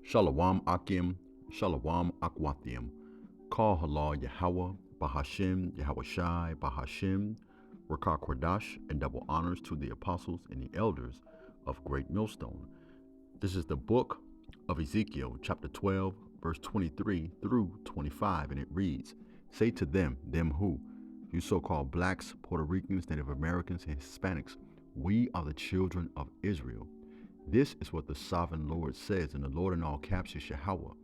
Shalom Akim, Shalom Akwathiam. Call Halal Yahweh, Bahashim, Yahweh Shai, Bahashim, Rakah Kodash, and double honors to the apostles and the elders of Great Millstone. This is the book of Ezekiel, chapter 12, verse 23 through 25, and it reads, Say to them who, you so-called blacks, Puerto Ricans, Native Americans, and Hispanics, we are the children of Israel. This is what the sovereign Lord says, and the Lord in all caps is Yahweh.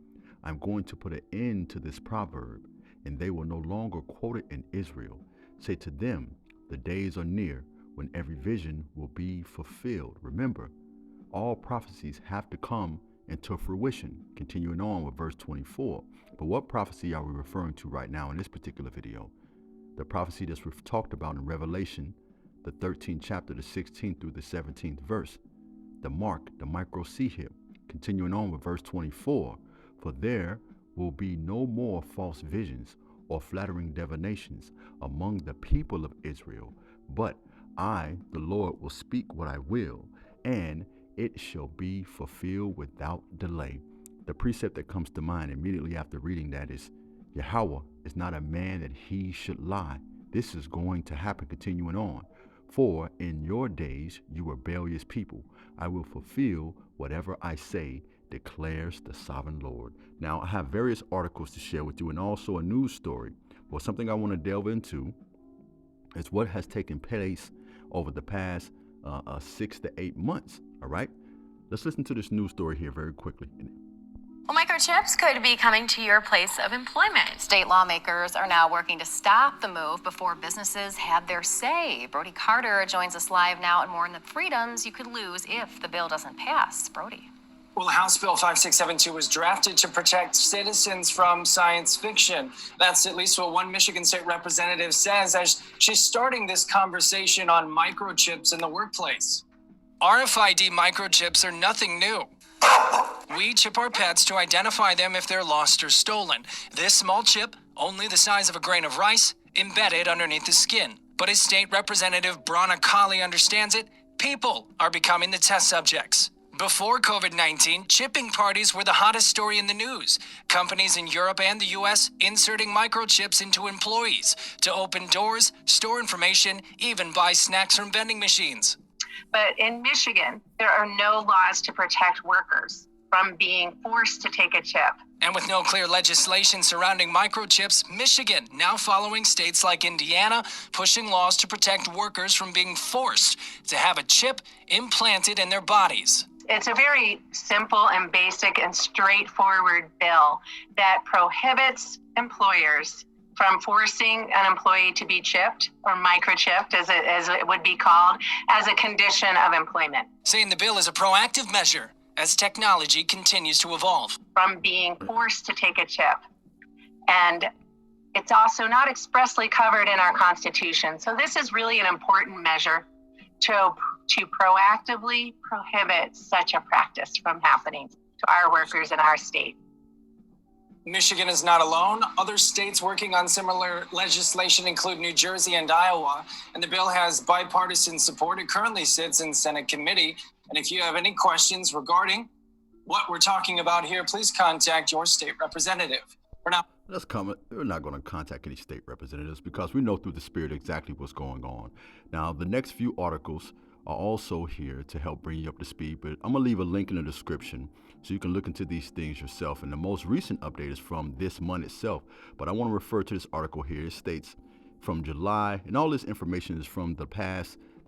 I'm going to put an end to this proverb, and they will no longer quote it in Israel. Say to them, the days are near when every vision will be fulfilled. Remember, all prophecies have to come into fruition. Continuing on with verse 24. But what prophecy are we referring to right now in this particular video? The prophecy that's talked about in Revelation, the 13th chapter, the 16th through the 17th verse. The mark, the micro-C-hip. Continuing on with verse 24. For there will be no more false visions or flattering divinations among the people of Israel, but I, the Lord, will speak what I will, and it shall be fulfilled without delay. The precept that comes to mind immediately after reading that is, Yahweh is not a man that he should lie. This is going to happen. Continuing on. For in your days, you rebellious people, I will fulfill whatever I say, declares the sovereign Lord. Now, I have various articles to share with you and also a news story. Well, something I want to delve into is what has taken place over the past 6 to 8 months. All right, let's listen to this news story here very quickly. Well, microchips could be coming to your place of employment. State lawmakers are now working to stop the move before businesses had their say. Brody Carter joins us live now, and more on the freedoms you could lose if the bill doesn't pass. Brody. Well, House Bill 5672 was drafted to protect citizens from science fiction. That's at least what one Michigan state representative says as she's starting this conversation on microchips in the workplace. RFID microchips are nothing new. We chip our pets to identify them if they're lost or stolen. This small chip, only the size of a grain of rice, embedded underneath the skin. But as State Representative Brana Kali understands it, people are becoming the test subjects. Before COVID-19, chipping parties were the hottest story in the news. Companies in Europe and the US inserting microchips into employees to open doors, store information, even buy snacks from vending machines. But in Michigan, there are no laws to protect workers from being forced to take a chip. And with no clear legislation surrounding microchips, Michigan now following states like Indiana, pushing laws to protect workers from being forced to have a chip implanted in their bodies. It's a very simple and basic and straightforward bill that prohibits employers from forcing an employee to be chipped or microchipped, as it would be called, as a condition of employment. Saying the bill is a proactive measure as technology continues to evolve. From being forced to take a chip. And it's also not expressly covered in our Constitution. So this is really an important measure to proactively prohibit such a practice from happening to our workers in our state. Michigan is not alone. Other states working on similar legislation include New Jersey and Iowa, and the bill has bipartisan support. It currently sits in Senate committee. And if you have any questions regarding what we're talking about here, please contact your state representative. For now, we're not going to contact any state representatives because we know through the spirit exactly what's going on. Now, the next few articles are also here to help bring you up to speed, but I'm going to leave a link in the description so you can look into these things yourself. And the most recent update is from this month itself, but I want to refer to this article here. It states from July, and all this information is from the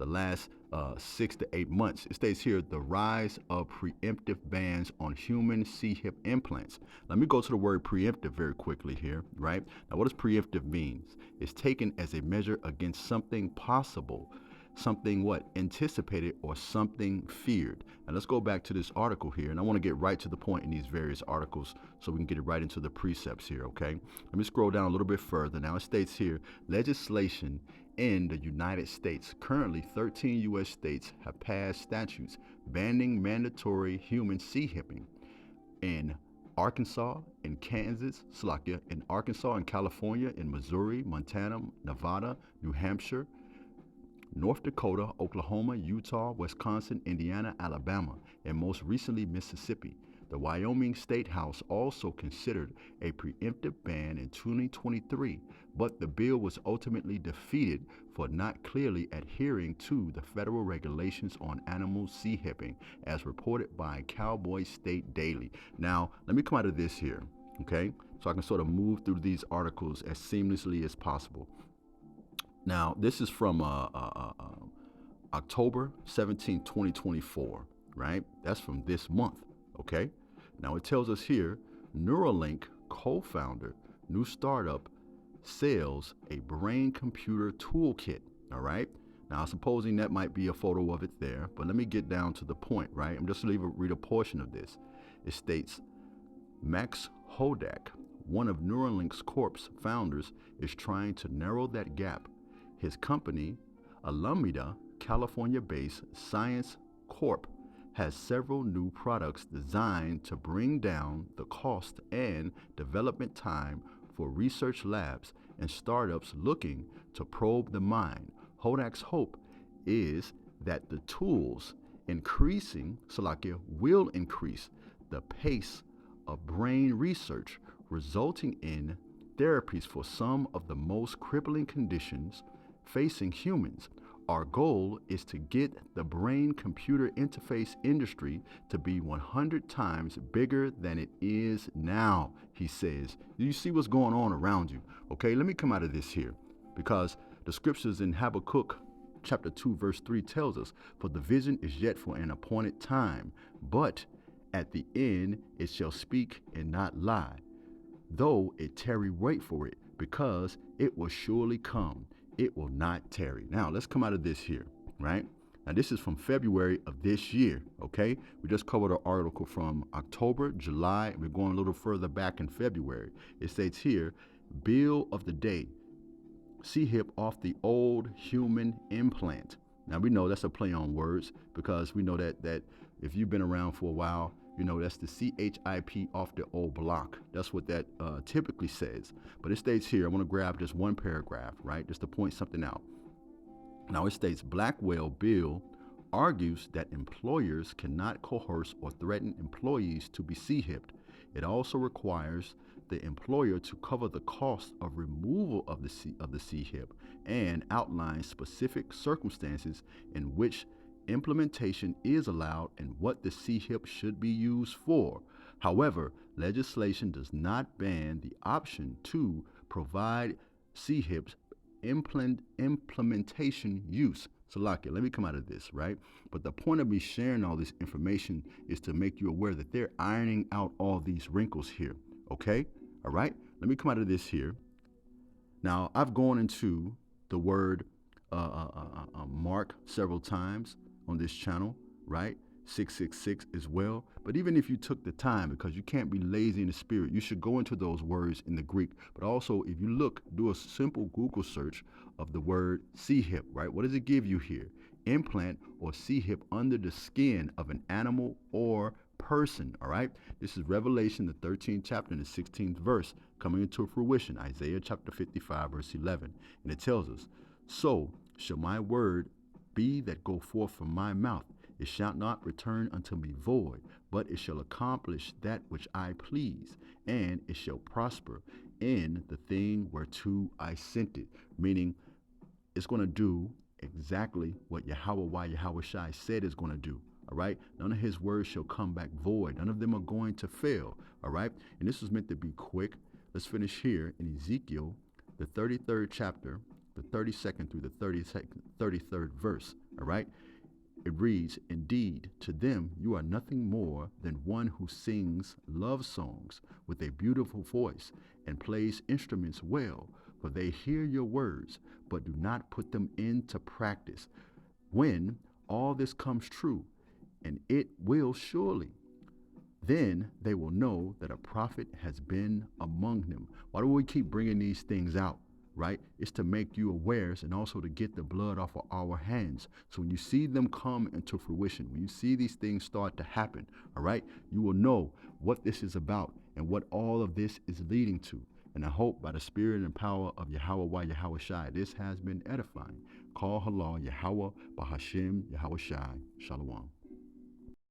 last 6 to 8 months. It states here, the rise of preemptive bans on human C-hip implants. Let me go to the word preemptive very quickly here, right? Now, what does preemptive mean? It's taken as a measure against something possible, something anticipated, or something feared. And let's go back to this article here, and I want to get right to the point in these various articles so we can get it right into the precepts here, okay? Let me scroll down a little bit further. Now, it states here, legislation in the United States. Currently, 13 U.S. states have passed statutes banning mandatory human C-hipping. In Arkansas, in Kansas, in Arkansas, in California, in Missouri, Montana, Nevada, New Hampshire, North Dakota, Oklahoma, Utah, Wisconsin, Indiana, Alabama, and most recently Mississippi. The Wyoming State House also considered a preemptive ban in 2023, but the bill was ultimately defeated for not clearly adhering to the federal regulations on animal sea-hipping, as reported by Cowboy State Daily. Now, let me come out of this here, okay? So I can sort of move through these articles as seamlessly as possible. Now, this is from October 17, 2024, right? That's from this month, okay? Now, it tells us here, Neuralink co-founder, new startup, sells a brain-computer toolkit, all right? Now, supposing that might be a photo of it there, but let me get down to the point, right? I'm just going to read a portion of this. It states, Max Hodak, one of Neuralink's Corp's founders, is trying to narrow that gap. His company, Alameda, California-based Science Corp, has several new products designed to bring down the cost and development time for research labs and startups looking to probe the mind. Hodak's hope is that the tools will increase the pace of brain research, resulting in therapies for some of the most crippling conditions facing humans. Our goal is to get the brain-computer interface industry to be 100 times bigger than it is now, he says. You see what's going on around you. Okay, let me come out of this here, because the scriptures in Habakkuk chapter 2, verse 3 tells us, for the vision is yet for an appointed time, but at the end it shall speak and not lie. Though it tarry, wait for it, because it will surely come. It will not tarry. Now, let's come out of this here, right? Now, this is from February of this year, okay? We just covered an article from October, July, and we're going a little further back in February. It states here, bill of the day, C-hip off the old human implant. Now, we know that's a play on words, because we know that if you've been around for a while, you know that's the CHIP off the old block. That's what that typically says. But it states here, I want to grab just one paragraph, right, just to point something out. Now, it states, Blackwell bill argues that employers cannot coerce or threaten employees to be C-hipped. It also requires the employer to cover the cost of removal of the C-hip and outlines specific circumstances in which implementation is allowed and what the C-hip should be used for. However, legislation does not ban the option to provide C-hips implementation use. So, let me come out of this, right? But the point of me sharing all this information is to make you aware that they're ironing out all these wrinkles here, okay? All right? Let me come out of this here. Now, I've gone into the word mark several times on this channel, right? 666 as well. But even if you took the time, because you can't be lazy in the spirit, you should go into those words in the Greek. But also, if you do a simple Google search of the word C-hip, right? What does it give you here? Implant or C-hip under the skin of an animal or person, all right? This is Revelation, the 13th chapter and the 16th verse, coming into fruition, Isaiah chapter 55, verse 11. And it tells us, so shall my word be that go forth from my mouth. It shall not return unto me void, but it shall accomplish that which I please, and it shall prosper in the thing whereto I sent it. Meaning, it's going to do exactly what Yahweh Shai said it's going to do. All right. None of his words shall come back void. None of them are going to fail. All right. And this was meant to be quick. Let's finish here in Ezekiel, the 33rd chapter, the 32nd through the 33rd verse. All right. It reads, indeed, to them you are nothing more than one who sings love songs with a beautiful voice and plays instruments well, for they hear your words, but do not put them into practice. When all this comes true, and it will surely, then they will know that a prophet has been among them. Why do we keep bringing these things out? Right? It's to make you aware and also to get the blood off of our hands. So when you see them come into fruition, when you see these things start to happen, all right, you will know what this is about and what all of this is leading to. And I hope by the spirit and power of Yahweh Shai, this has been edifying. Call halal Yahweh Bahashim Yahweh Shai. Shalom.